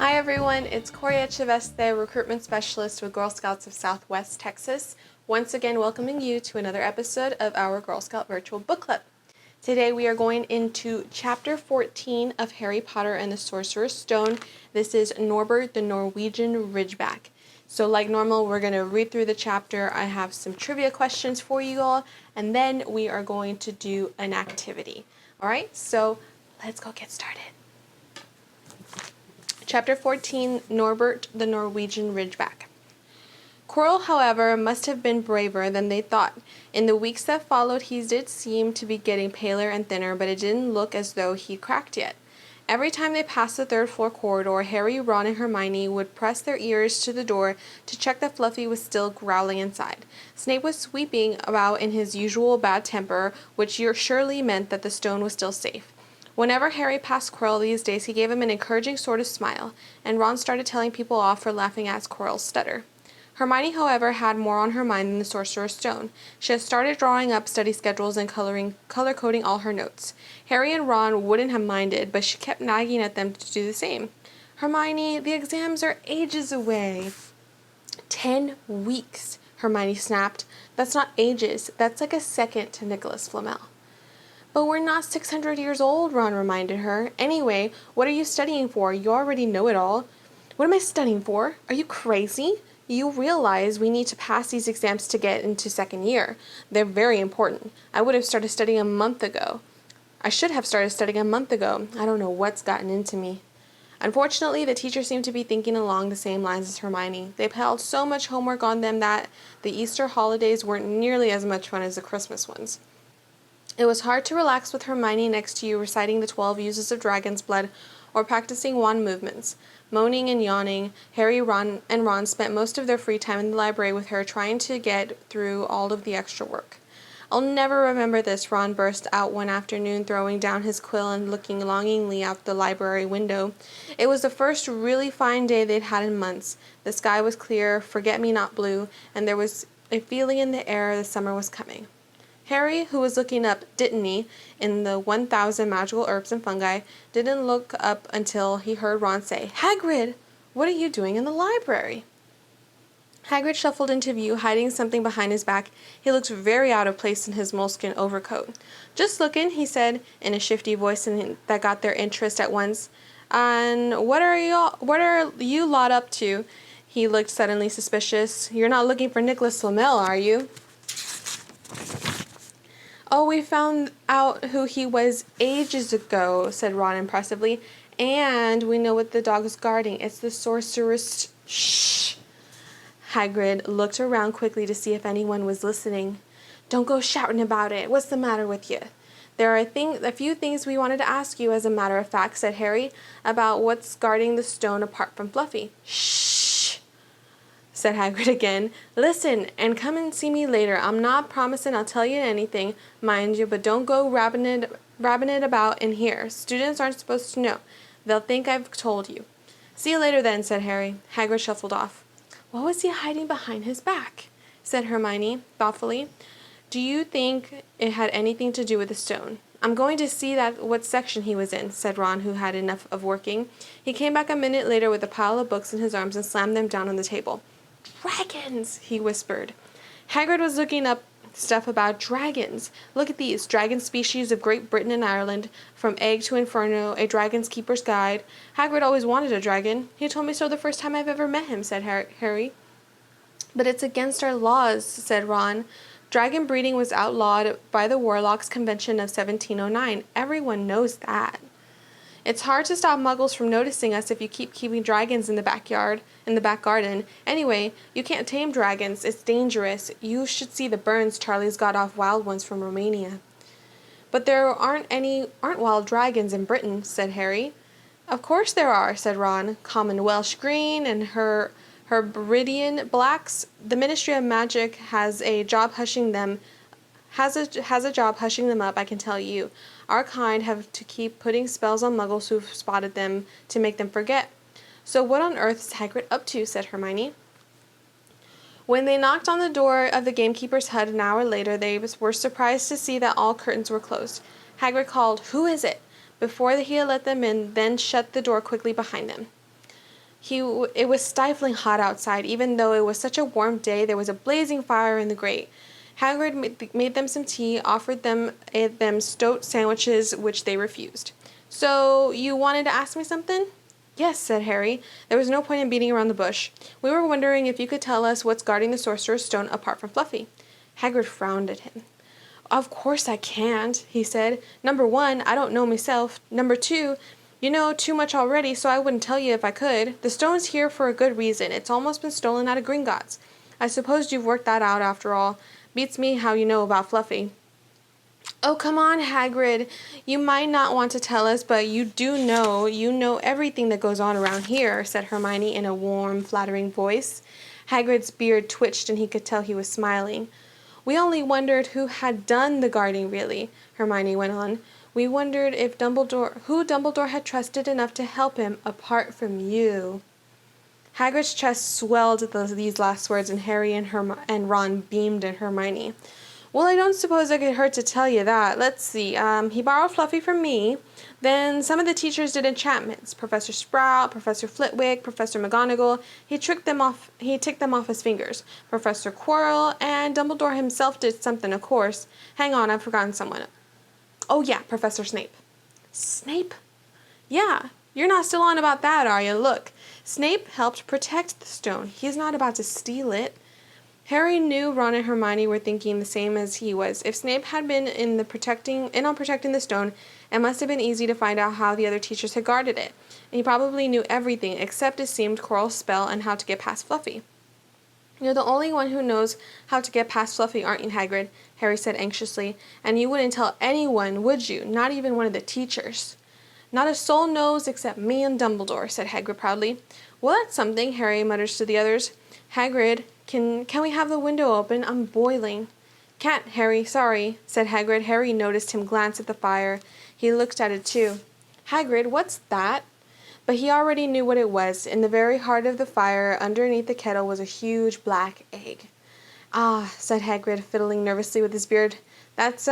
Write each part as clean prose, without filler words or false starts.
Hi everyone, it's Corey Echeveste, recruitment specialist with Girl Scouts of Southwest Texas, once again welcoming you to another episode of our Girl Scout Virtual Book Club. Today we are going into Chapter 14 of Harry Potter and the Sorcerer's Stone. This is Norbert the Norwegian Ridgeback. So like normal, we're going to read through the chapter. I have some trivia questions for you all, and then we are going to do an activity. Alright, so let's go get started. Chapter 14, Norbert the Norwegian Ridgeback. Quirrell, however, must have been braver than they thought. In the weeks that followed, he did seem to be getting paler and thinner, but it didn't look as though he'd cracked yet. Every time they passed the third-floor corridor, Harry, Ron, and Hermione would press their ears to the door to check that Fluffy was still growling inside. Snape was sweeping about in his usual bad temper, which surely meant that the stone was still safe. Whenever Harry passed Quirrell these days, he gave him an encouraging sort of smile, and Ron started telling people off for laughing at Quirrell's stutter. Hermione, however, had more on her mind than the Sorcerer's Stone. She had started drawing up study schedules and color-coding all her notes. Harry and Ron wouldn't have minded, but she kept nagging at them to do the same. "Hermione, the exams are ages away." 10 weeks, Hermione snapped. "That's not ages. That's like a second to Nicholas Flamel." "But we're not 600 years old," Ron reminded her. "Anyway, what are you studying for? You already know it all." "What am I studying for? Are you crazy? You realize we need to pass these exams to get into second year. They're very important. I would have started studying a month ago. I should have started studying a month ago. I don't know what's gotten into me." Unfortunately, the teachers seemed to be thinking along the same lines as Hermione. They piled so much homework on them that the Easter holidays weren't nearly as much fun as the Christmas ones. It was hard to relax with Hermione next to you reciting the 12 uses of dragon's blood or practicing wand movements. Moaning and yawning, Harry, Ron, and Ron spent most of their free time in the library with her, trying to get through all of the extra work. "I'll never remember this," Ron burst out one afternoon, throwing down his quill and looking longingly out the library window. It was the first really fine day they'd had in months. The sky was clear, forget-me-not blue, and there was a feeling in the air the summer was coming. Harry, who was looking up Dittany in the 1,000 magical herbs and fungi, didn't look up until he heard Ron say, "Hagrid, what are you doing in the library?" Hagrid shuffled into view, hiding something behind his back. He looked very out of place in his moleskin overcoat. "Just looking," he said, in a shifty voice that got their interest at once. "And what are you lot up to?" He looked suddenly suspicious. "You're not looking for Nicholas Flamel, are you?" "Oh, we found out who he was ages ago," said Ron impressively. "And we know what the dog is guarding. It's the Sorcerer's..." "Shh!" Hagrid looked around quickly to see if anyone was listening. "Don't go shouting about it. What's the matter with you?" "There are a few things we wanted to ask you, as a matter of fact," said Harry, "about what's guarding the stone apart from Fluffy." "Shh!" said Hagrid again. "Listen, and come and see me later. I'm not promising I'll tell you anything, mind you, but don't go rabbing it about in here. Students aren't supposed to know. They'll think I've told you." "See you later then," said Harry. Hagrid shuffled off. "What was he hiding behind his back?" said Hermione, thoughtfully. "Do you think it had anything to do with the stone?" "I'm going to see what section he was in," said Ron, who had enough of working. He came back a minute later with a pile of books in his arms and slammed them down on the table. "Dragons!" he whispered. Hagrid was looking up stuff about dragons. "Look at these. Dragon species of Great Britain and Ireland. From Egg to Inferno, a Dragon's Keeper's Guide. Hagrid always wanted a dragon. He told me so the first time I've ever met him," said Harry. "But it's against our laws," said Ron. "Dragon breeding was outlawed by the Warlocks Convention of 1709. Everyone knows that." "It's hard to stop muggles from noticing us if you keep keeping dragons in the back garden. Anyway, you can't tame dragons. It's dangerous. You should see the burns Charlie's got off wild ones from Romania." "But there aren't wild dragons in Britain," said Harry. "Of course there are," said Ron. "Common Welsh green and Hebridean blacks. The Ministry of Magic has a job hushing them up, I can tell you. Our kind have to keep putting spells on muggles who've spotted them to make them forget." "So what on earth is Hagrid up to?" said Hermione. When they knocked on the door of the Gamekeepers' hut an hour later, they were surprised to see that all curtains were closed. Hagrid called, "Who is it?" before he had let them in, then shut the door quickly behind them. It was stifling hot outside. Even though it was such a warm day, there was a blazing fire in the grate. Hagrid made them some tea, offered them stoat sandwiches, which they refused. "So, you wanted to ask me something?" "Yes," said Harry. There was no point in beating around the bush. "We were wondering if you could tell us what's guarding the Sorcerer's Stone apart from Fluffy." Hagrid frowned at him. "Of course I can't," he said. "Number 1, I don't know myself. Number 2, you know too much already, so I wouldn't tell you if I could. The stone's here for a good reason. It's almost been stolen out of Gringotts. I suppose you've worked that out after all. Beats me how you know about Fluffy." "Oh, come on, Hagrid. You might not want to tell us, but you know everything that goes on around here," said Hermione in a warm, flattering voice. Hagrid's beard twitched and he could tell he was smiling. "We only wondered who had done the guarding, really," Hermione went on. "We wondered who Dumbledore had trusted enough to help him, apart from you." Hagrid's chest swelled at these last words, and Harry and Ron beamed at Hermione. "Well, I don't suppose it could hurt to tell you that. Let's see. He borrowed Fluffy from me. Then some of the teachers did enchantments. Professor Sprout, Professor Flitwick, Professor McGonagall. He ticked them off his fingers. Professor Quirrell, and Dumbledore himself did something, of course. Hang on, I've forgotten someone. Oh yeah, Professor Snape." "Snape?" "Yeah, you're not still on about that, are you? Look, Snape helped protect the stone. He's not about to steal it." Harry knew Ron and Hermione were thinking the same as he was. If Snape had been in on protecting the stone, it must have been easy to find out how the other teachers had guarded it. And he probably knew everything, except it seemed Quirrell's spell and how to get past Fluffy. "You're the only one who knows how to get past Fluffy, aren't you, Hagrid?" Harry said anxiously. "And you wouldn't tell anyone, would you? Not even one of the teachers." "Not a soul knows except me and Dumbledore," said Hagrid proudly. "Well, that's something," Harry mutters to the others. "Hagrid, can we have the window open? I'm boiling." "Can't, Harry, sorry," said Hagrid. Harry noticed him glance at the fire. He looked at it too. "Hagrid, what's that?" But he already knew what it was. In the very heart of the fire, underneath the kettle, was a huge black egg. "Ah," said Hagrid, fiddling nervously with his beard. "That's,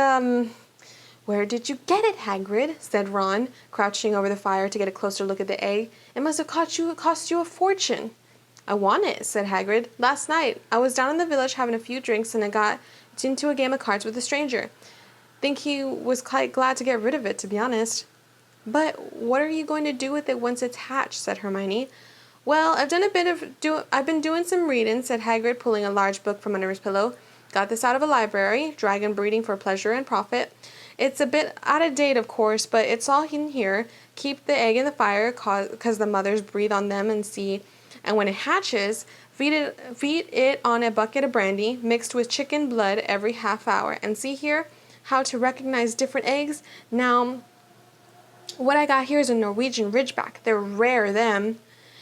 "Where did you get it, Hagrid?" said Ron, crouching over the fire to get a closer look at the egg. "It must have cost you a fortune." "I won it," said Hagrid. "Last night. I was down in the village having a few drinks and I got into a game of cards with a stranger. Think he was quite glad to get rid of it, to be honest." "But what are you going to do with it once it's hatched?" said Hermione. "Well, I've been doing some reading," said Hagrid, pulling a large book from under his pillow. "Got this out of a library, Dragon Breeding for Pleasure and Profit. It's a bit out of date, of course, but it's all in here. Keep the egg in the fire, 'cause the mothers breathe on them and see. And when it hatches, feed it on a bucket of brandy, mixed with chicken blood every half hour. And see here, how to recognize different eggs. Now, what I got here is a Norwegian Ridgeback. They're rare, them."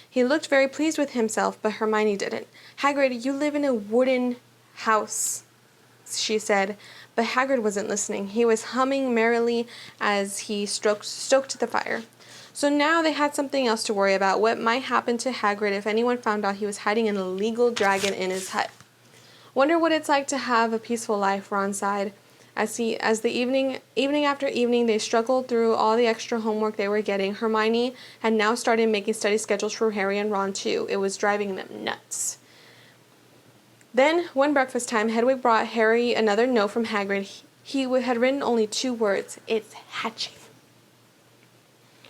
He looked very pleased with himself, but Hermione didn't. "Hagrid, you live in a wooden house," she said. But Hagrid wasn't listening. He was humming merrily as he stoked the fire. So now they had something else to worry about. What might happen to Hagrid if anyone found out he was hiding an illegal dragon in his hut? "Wonder what it's like to have a peaceful life," Ron sighed. As the evening after evening they struggled through all the extra homework they were getting, Hermione had now started making study schedules for Harry and Ron too. It was driving them nuts. Then, one breakfast time, Hedwig brought Harry another note from Hagrid. He had written only 2 words. "It's hatching."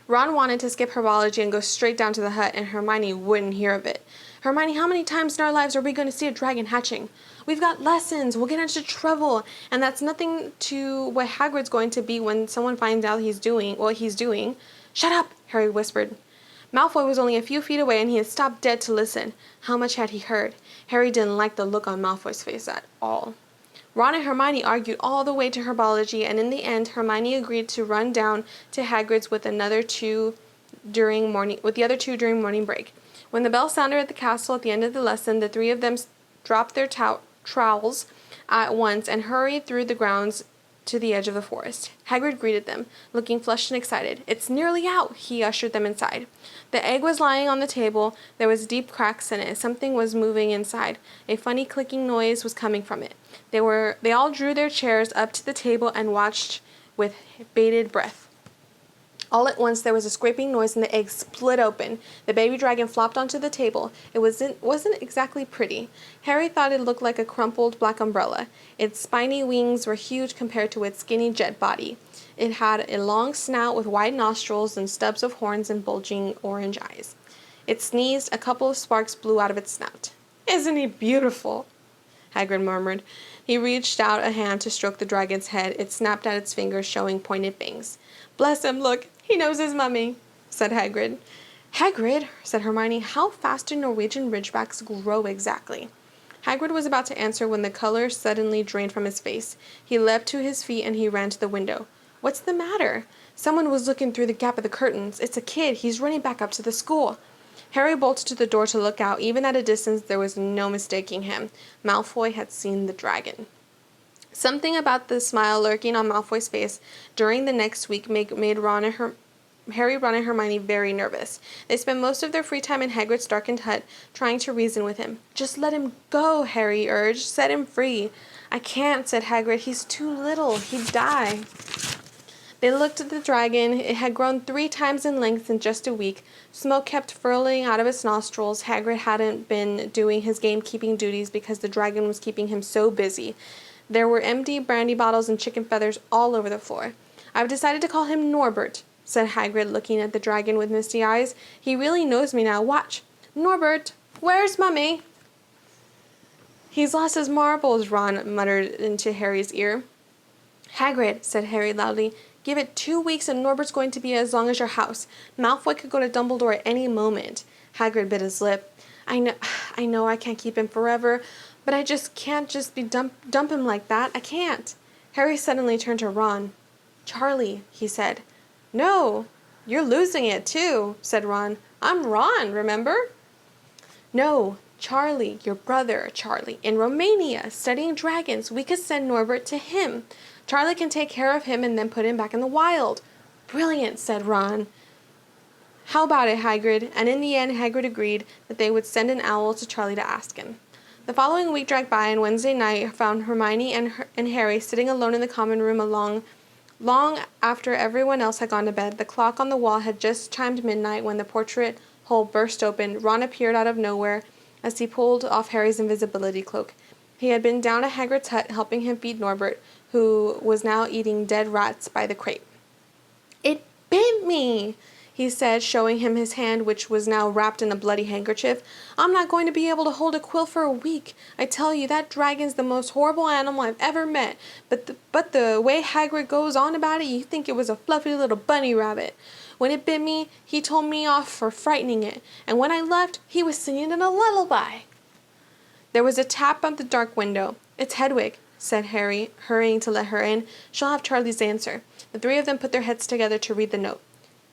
Ron wanted to skip herbology and go straight down to the hut, and Hermione wouldn't hear of it. "Hermione, how many times in our lives are we going to see a dragon hatching? We've got lessons. We'll get into trouble. And that's nothing to what Hagrid's going to be when someone finds out what he's doing." "Shut up," Harry whispered. Malfoy was only a few feet away, and he had stopped dead to listen. How much had he heard? Harry didn't like the look on Malfoy's face at all. Ron and Hermione argued all the way to herbology, and in the end, Hermione agreed to run down to Hagrid's with the other two during morning break. When the bell sounded at the castle at the end of the lesson, the 3 of them dropped their trowels at once and hurried through the grounds to the edge of the forest. Hagrid greeted them, looking flushed and excited. "It's nearly out," he ushered them inside. The egg was lying on the table. There was deep cracks in it. Something was moving inside. A funny clicking noise was coming from it. They all drew their chairs up to the table and watched with bated breath. All at once there was a scraping noise and the egg split open. The baby dragon flopped onto the table. It wasn't exactly pretty. Harry thought it looked like a crumpled black umbrella. Its spiny wings were huge compared to its skinny jet body. It had a long snout with wide nostrils and stubs of horns and bulging orange eyes. It sneezed. A couple of sparks blew out of its snout. "Isn't he beautiful?" Hagrid murmured. He reached out a hand to stroke the dragon's head. It snapped at its fingers, showing pointed fangs. "Bless him, look, he knows his mummy," said Hagrid. "Hagrid," said Hermione, "how fast do Norwegian ridgebacks grow exactly?" Hagrid was about to answer when the color suddenly drained from his face. He leapt to his feet and he ran to the window. "What's the matter?" "Someone was looking through the gap of the curtains. It's a kid. He's running back up to the school." Harry bolted to the door to look out. Even at a distance, there was no mistaking him. Malfoy had seen the dragon. Something about the smile lurking on Malfoy's face during the next week made Harry, Ron, and Hermione very nervous. They spent most of their free time in Hagrid's darkened hut, trying to reason with him. "Just let him go," Harry urged. "Set him free." "I can't," said Hagrid. "He's too little. He'd die." They looked at the dragon. It had grown 3 times in length in just a week. Smoke kept furling out of its nostrils. Hagrid hadn't been doing his gamekeeping duties because the dragon was keeping him so busy. There were empty brandy bottles and chicken feathers all over the floor. "I've decided to call him Norbert," said Hagrid, looking at the dragon with misty eyes. "He really knows me now. Watch. Norbert, where's Mummy?" "He's lost his marbles," Ron muttered into Harry's ear. "Hagrid," said Harry loudly, "give it 2 weeks and Norbert's going to be as long as your house. Malfoy could go to Dumbledore at any moment." Hagrid bit his lip. I know I can't keep him forever, but I just can't just be dump him like that. I can't." Harry suddenly turned to Ron. "Charlie," he said. "No, you're losing it too," said Ron. "I'm Ron, remember?" "No, Charlie, your brother, Charlie, in Romania, studying dragons. We could send Norbert to him. Charlie can take care of him and then put him back in the wild." "Brilliant," said Ron. "How about it, Hagrid?" And in the end, Hagrid agreed that they would send an owl to Charlie to ask him. The following week dragged by, and Wednesday night found Hermione and Harry sitting alone in the common room long after everyone else had gone to bed. The clock on the wall had just chimed midnight when the portrait hole burst open. Ron appeared out of nowhere as he pulled off Harry's invisibility cloak. He had been down at Hagrid's hut helping him feed Norbert, who was now eating dead rats by the crate. "It bit me," he said, showing him his hand, which was now wrapped in a bloody handkerchief. "I'm not going to be able to hold a quill for a week. I tell you, that dragon's the most horrible animal I've ever met. But the way Hagrid goes on about it, you'd think it was a fluffy little bunny rabbit. When it bit me, he told me off for frightening it, and when I left, he was singing in a lullaby." There was a tap at the dark window. "It's Hedwig," said Harry, hurrying to let her in. "She'll have Charlie's answer." The 3 of them put their heads together to read the note.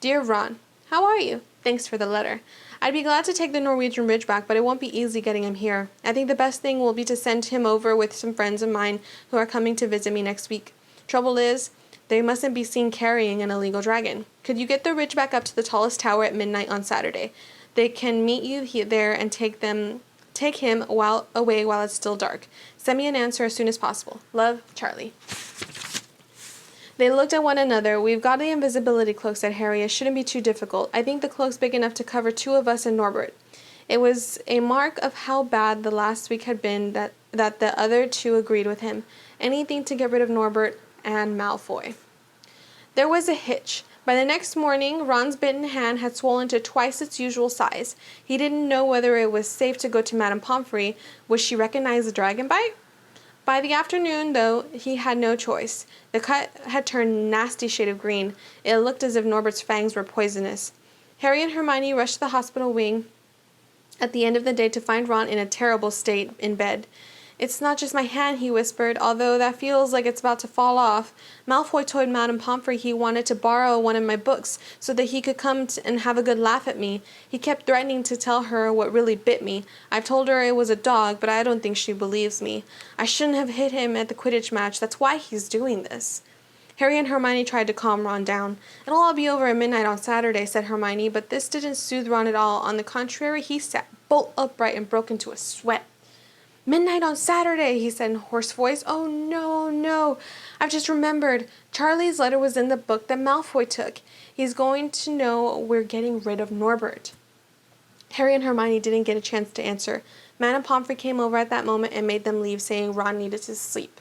"Dear Ron, how are you? Thanks for the letter. I'd be glad to take the Norwegian Ridgeback, but it won't be easy getting him here. I think the best thing will be to send him over with some friends of mine who are coming to visit me next week. Trouble is, they mustn't be seen carrying an illegal dragon. Could you get the Ridgeback up to the tallest tower at midnight on Saturday? They can meet you there and take him away while it's still dark. Send me an answer as soon as possible. Love, Charlie." They looked at one another. "We've got the invisibility cloak," said Harry. "It shouldn't be too difficult. I think the cloak's big enough to cover 2 of us and Norbert." It was a mark of how bad the last week had been that the other 2 agreed with him. Anything to get rid of Norbert and Malfoy. There was a hitch. By the next morning, Ron's bitten hand had swollen to twice its usual size. He didn't know whether it was safe to go to Madame Pomfrey. Would she recognize the dragon bite? By the afternoon, though, he had no choice. The cut had turned a nasty shade of green. It looked as if Norbert's fangs were poisonous. Harry and Hermione rushed to the hospital wing at the end of the day to find Ron in a terrible state in bed. "It's not just my hand," he whispered, "although that feels like it's about to fall off. Malfoy told Madame Pomfrey he wanted to borrow one of my books so that he could come and have a good laugh at me. He kept threatening to tell her what really bit me. I've told her it was a dog, but I don't think she believes me. I shouldn't have hit him at the Quidditch match. That's why he's doing this." Harry and Hermione tried to calm Ron down. "It'll all be over at midnight on Saturday," said Hermione, but this didn't soothe Ron at all. On the contrary, he sat bolt upright and broke into a sweat. "Midnight on Saturday," he said in a hoarse voice. "Oh, no, no. I've just remembered. Charlie's letter was in the book that Malfoy took. He's going to know we're getting rid of Norbert." Harry and Hermione didn't get a chance to answer. Madame Pomfrey came over at that moment and made them leave, saying Ron needed to sleep.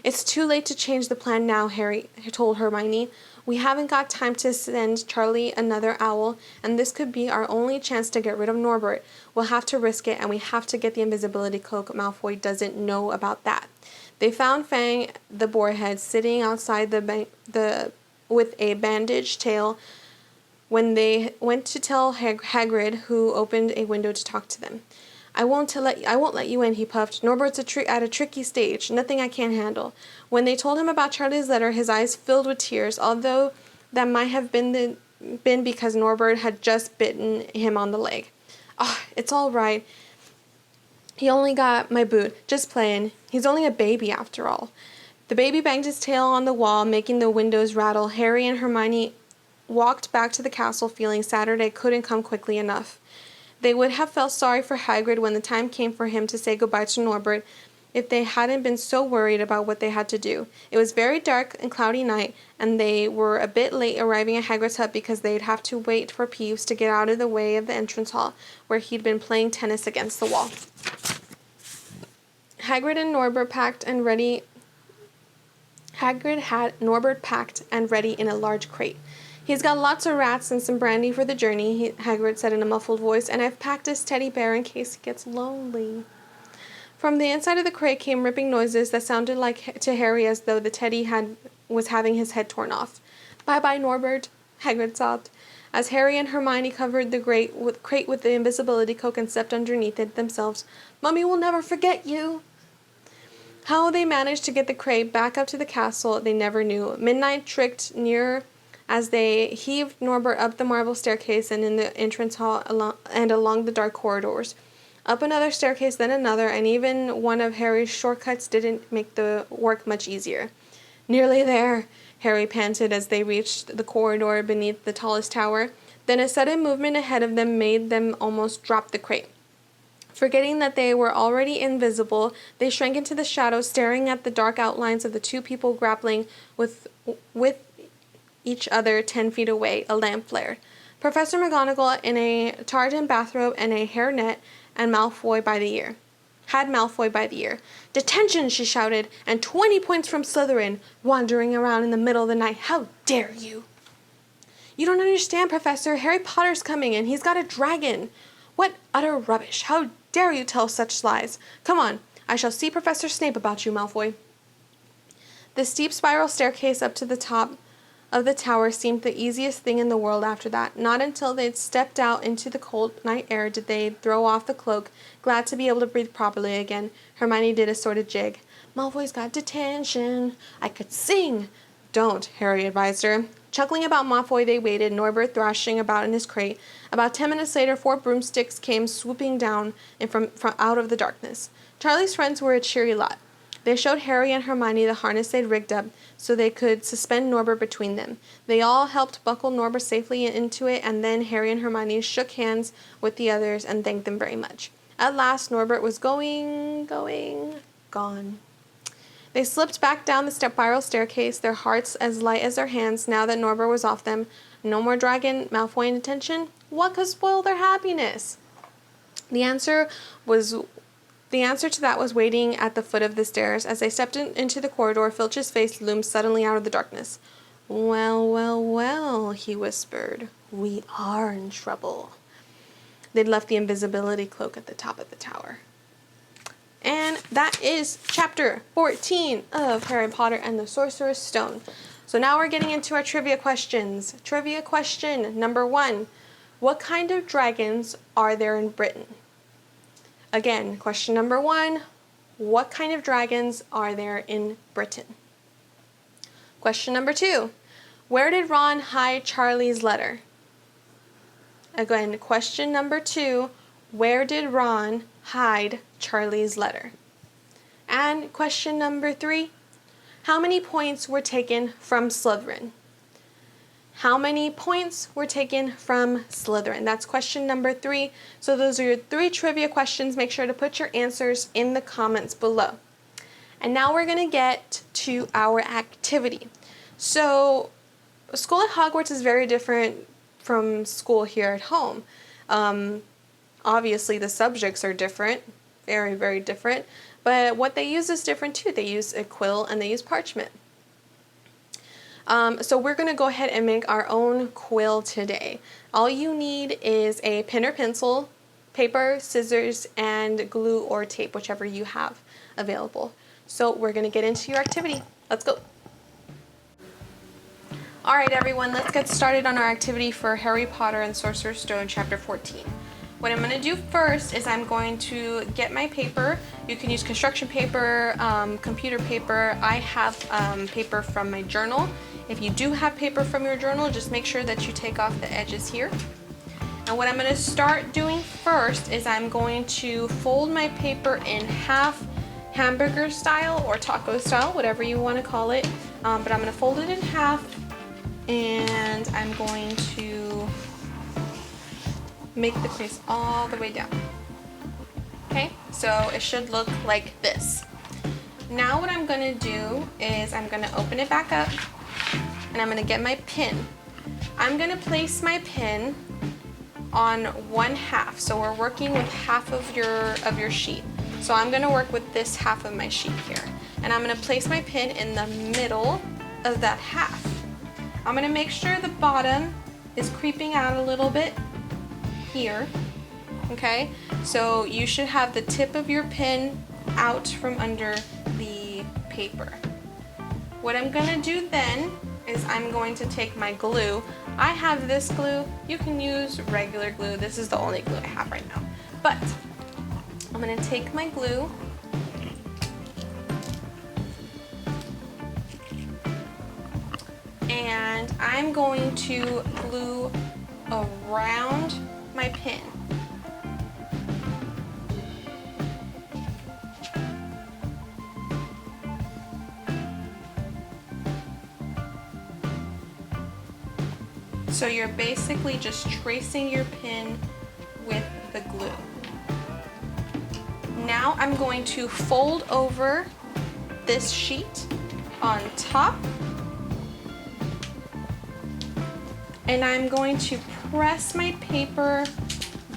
"It's too late to change the plan now," Harry told Hermione. "We haven't got time to send Charlie another owl, and this could be our only chance to get rid of Norbert. We'll have to risk it, and we have to get the invisibility cloak. Malfoy doesn't know about that." They found Fang the boarhead sitting outside with a bandaged tail when they went to tell Hagrid, who opened a window to talk to them. I won't let you in," he puffed. "Norbert's at a tricky stage. Nothing I can't handle." When they told him about Charlie's letter, his eyes filled with tears, although that might have been because Norbert had just bitten him on the leg. It's all right. He only got my boot. Just playing. He's only a baby after all." The baby banged his tail on the wall, making the windows rattle. Harry and Hermione walked back to the castle, feeling Saturday couldn't come quickly enough. They would have felt sorry for Hagrid when the time came for him to say goodbye to Norbert if they hadn't been so worried about what they had to do. It was very dark and cloudy night, and they were a bit late arriving at Hagrid's hut because they'd have to wait for Peeves to get out of the way of the entrance hall, where he'd been playing tennis against the wall. Hagrid had Norbert packed and ready in a large crate. "He's got lots of rats and some brandy for the journey," Hagrid said in a muffled voice, "and I've packed his teddy bear in case he gets lonely." From the inside of the crate came ripping noises that sounded to Harry as though the teddy was having his head torn off. "Bye-bye, Norbert," Hagrid sobbed, as Harry and Hermione covered the crate with the invisibility cloak and stepped underneath it themselves. "Mummy will never forget you." How they managed to get the crate back up to the castle, they never knew. Midnight tricked near as they heaved Norbert up the marble staircase and in the entrance hall and along the dark corridors. Up another staircase, then another, and even one of Harry's shortcuts didn't make the work much easier. "Nearly there," Harry panted as they reached the corridor beneath the tallest tower. Then a sudden movement ahead of them made them almost drop the crate. Forgetting that they were already invisible, they shrank into the shadows, staring at the dark outlines of the two people grappling with each other 10 feet away. A lamp flared. Professor McGonagall in a tartan bathrobe and a hairnet and Malfoy by the ear. "Detention!" she shouted, "and 20 points from Slytherin, wandering around in the middle of the night. How dare you!" "You don't understand, Professor. Harry Potter's coming, and he's got a dragon." "What utter rubbish! How dare you tell such lies? Come on, I shall see Professor Snape about you, Malfoy." The steep spiral staircase up to the top of the tower seemed the easiest thing in the world after that. Not until they'd stepped out into the cold night air did they throw off the cloak, glad to be able to breathe properly again. Hermione did a sort of jig. "Malfoy's got detention. I could sing." "Don't," Harry advised her. Chuckling about Malfoy, they waited, Norbert thrashing about in his crate. About 10 minutes later, 4 broomsticks came swooping down from out of the darkness. Charlie's friends were a cheery lot. They showed Harry and Hermione the harness they'd rigged up so they could suspend Norbert between them. They all helped buckle Norbert safely into it, and then Harry and Hermione shook hands with the others and thanked them very much. At last, Norbert was gone. They slipped back down the spiral staircase, their hearts as light as their hands now that Norbert was off them. No more dragon, Malfoy in detention. What could spoil their happiness? The answer to that was waiting at the foot of the stairs. As they stepped into the corridor, Filch's face loomed suddenly out of the darkness. "Well, well, well," he whispered. "We are in trouble." They'd left the invisibility cloak at the top of the tower. And that is chapter 14 of Harry Potter and the Sorcerer's Stone. So now we're getting into our trivia questions. Trivia question number 1. What kind of dragons are there in Britain? Again, question number 1. What kind of dragons are there in Britain? Question number 2. Where did Ron hide Charlie's letter? Again, question number 2. Where did Ron hide Charlie's letter? And question number 3. How many points were taken from Slytherin? How many points were taken from Slytherin? That's question number 3. So those are your 3 trivia questions. Make sure to put your answers in the comments below. And now we're going to get to our activity. So school at Hogwarts is very different from school here at home. Obviously the subjects are different, very, very different, but what they use is different too. They use a quill and they use parchment. So we're going to go ahead and make our own quill today. All you need is a pen or pencil, paper, scissors, and glue or tape, whichever you have available. So we're going to get into your activity. Let's go. All right, everyone, let's get started on our activity for Harry Potter and Sorcerer's Stone, Chapter 14. What I'm going to do first is I'm going to get my paper. You can use construction paper, computer paper. I have paper from my journal. If you do have paper from your journal, just make sure that you take off the edges here. And what I'm going to start doing first is I'm going to fold my paper in half, hamburger style or taco style, whatever you want to call it. But I'm going to fold it in half, and I'm going to make the crease all the way down. Okay, so it should look like this. Now what I'm going to do is I'm going to open it back up, and I'm going to get my pin. I'm going to place my pin on 1/2. So we're working with half of your sheet. So I'm going to work with this half of my sheet here. And I'm going to place my pin in the middle of that half. I'm going to make sure the bottom is creeping out a little bit here. Okay? So you should have the tip of your pin out from under the paper. What I'm going to do then is I'm going to take my glue. I have this glue. You can use regular glue. This is the only glue I have right now. But I'm going to take my glue and I'm going to glue around my pin. So you're basically just tracing your pin with the glue. Now I'm going to fold over this sheet on top, and I'm going to press my paper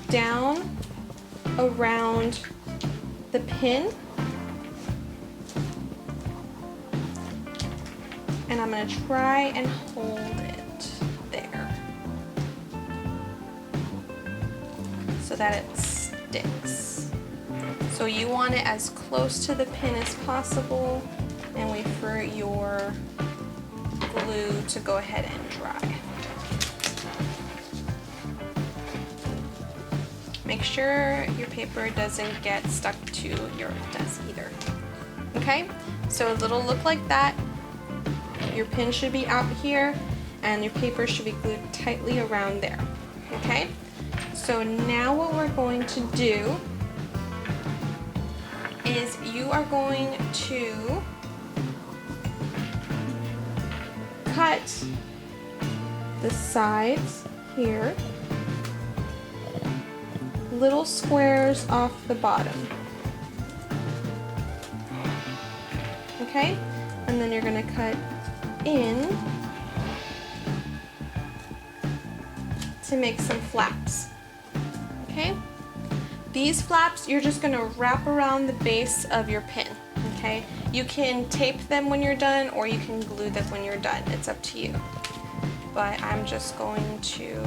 down around the pin, and I'm going to try and hold it there so that it sticks. So you want it as close to the pin as possible, and wait for your glue to go ahead and dry. Make sure your paper doesn't get stuck to your desk either. Okay, so it'll look like that. Your pin should be out here, and your paper should be glued tightly around there. Okay, so now what we're going to do is you are going to cut the sides here, little squares off the bottom. Okay, and then you're going to cut in to make some flaps. Okay, these flaps you're just going to wrap around the base of your pin. Okay, you can tape them when you're done, or you can glue them when you're done. It's up to you. But I'm just going to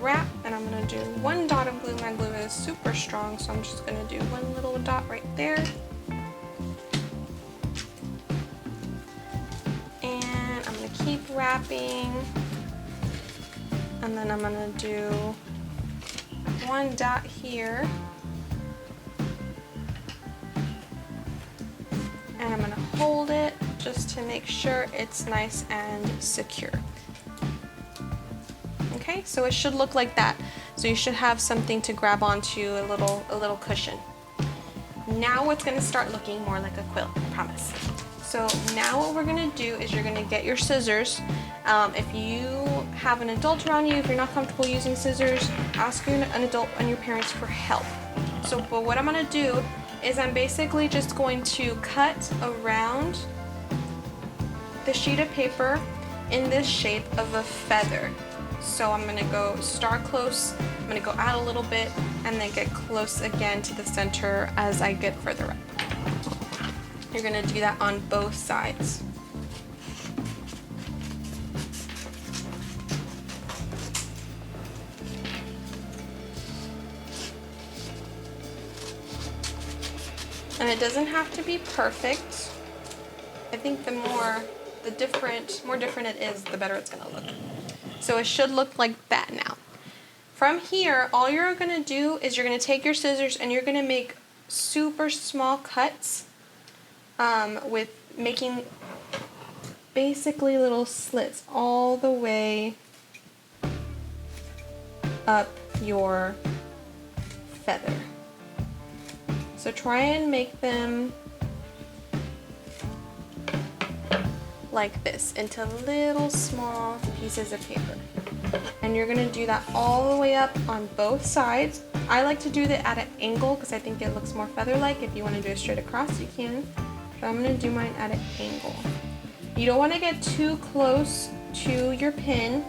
wrap, and I'm going to do one dot of glue. My glue is super strong, so I'm just going to do one little dot right there. And I'm going to keep wrapping, and then I'm going to do one dot here, and I'm going to hold it just to make sure it's nice and secure. Okay, so it should look like that. So you should have something to grab onto, a little cushion. Now it's going to start looking more like a quilt, I promise. So now what we're going to do is you're going to get your scissors, If you have an adult around you, if you're not comfortable using scissors, ask an adult and your parents for help. But what I'm gonna do is I'm basically just going to cut around the sheet of paper in this shape of a feather. So I'm gonna start close, I'm gonna go out a little bit, and then get close again to the center as I get further up. You're gonna do that on both sides. And it doesn't have to be perfect. I think the more different it is, the better it's gonna look. So it should look like that now. From here, all you're gonna do is you're gonna take your scissors and you're gonna make super small cuts with making basically little slits all the way up your feather. So try and make them like this into little small pieces of paper. And you're gonna do that all the way up on both sides. I like to do that at an angle because I think it looks more feather-like. If you want to do it straight across, you can. But I'm gonna do mine at an angle. You don't want to get too close to your pin.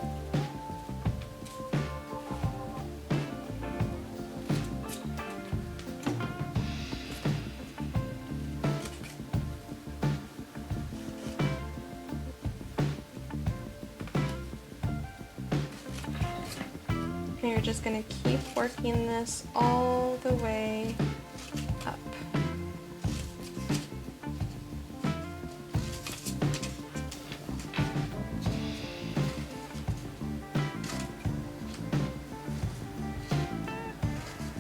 And you're just going to keep working this all the way up.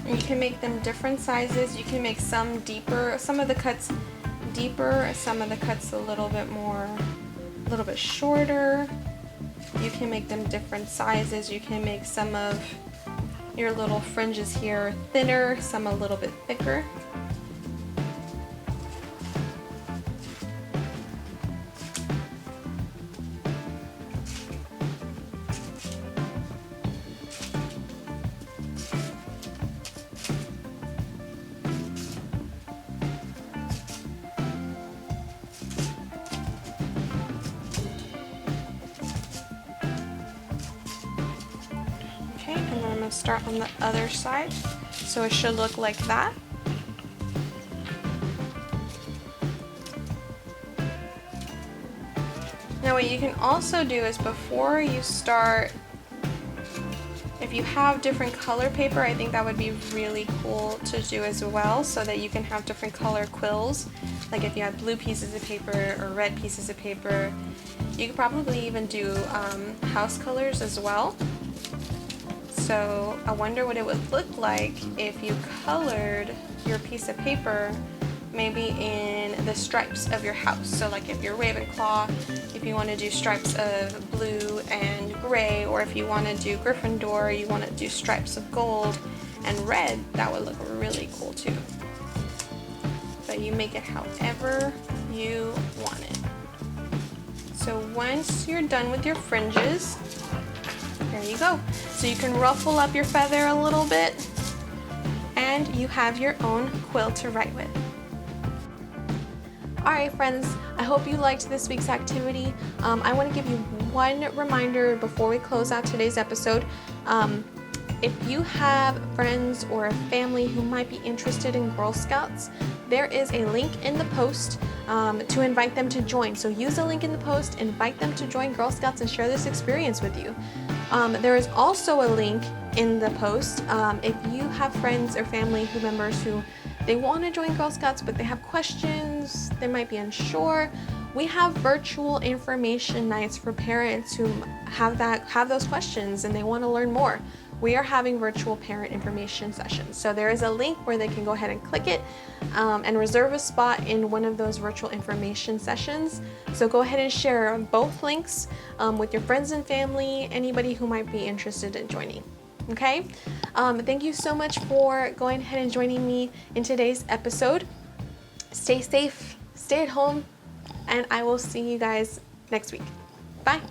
And you can make them different sizes. You can make some deeper, some of the cuts deeper, some of the cuts a little bit shorter. You can make them different sizes. You can make some of your little fringes here thinner, some a little bit thicker. I'm going to start on the other side, so it should look like that. Now what you can also do is before you start, if you have different color paper, I think that would be really cool to do as well, so that you can have different color quills. Like if you have blue pieces of paper or red pieces of paper, you could probably even do house colors as well. So I wonder what it would look like if you colored your piece of paper maybe in the stripes of your house. So like if you're Ravenclaw, if you want to do stripes of blue and gray, or if you want to do Gryffindor, you want to do stripes of gold and red, that would look really cool too. But you make it however you want it. So once you're done with your fringes, there you go. So you can ruffle up your feather a little bit and you have your own quill to write with. Alright friends, I hope you liked this week's activity. I want to give you one reminder before we close out today's episode. If you have friends or a family who might be interested in Girl Scouts, there is a link in the post to invite them to join. So use the link in the post, invite them to join Girl Scouts and share this experience with you. There is also a link in the post if you have friends or family members who they want to join Girl Scouts but they have questions, they might be unsure. We have virtual information nights for parents who have those questions and they want to learn more. We are having virtual parent information sessions. So there is a link where they can go ahead and click it and reserve a spot in one of those virtual information sessions. So go ahead and share both links with your friends and family, anybody who might be interested in joining. Okay? Thank you so much for going ahead and joining me in today's episode. Stay safe, stay at home, and I will see you guys next week. Bye.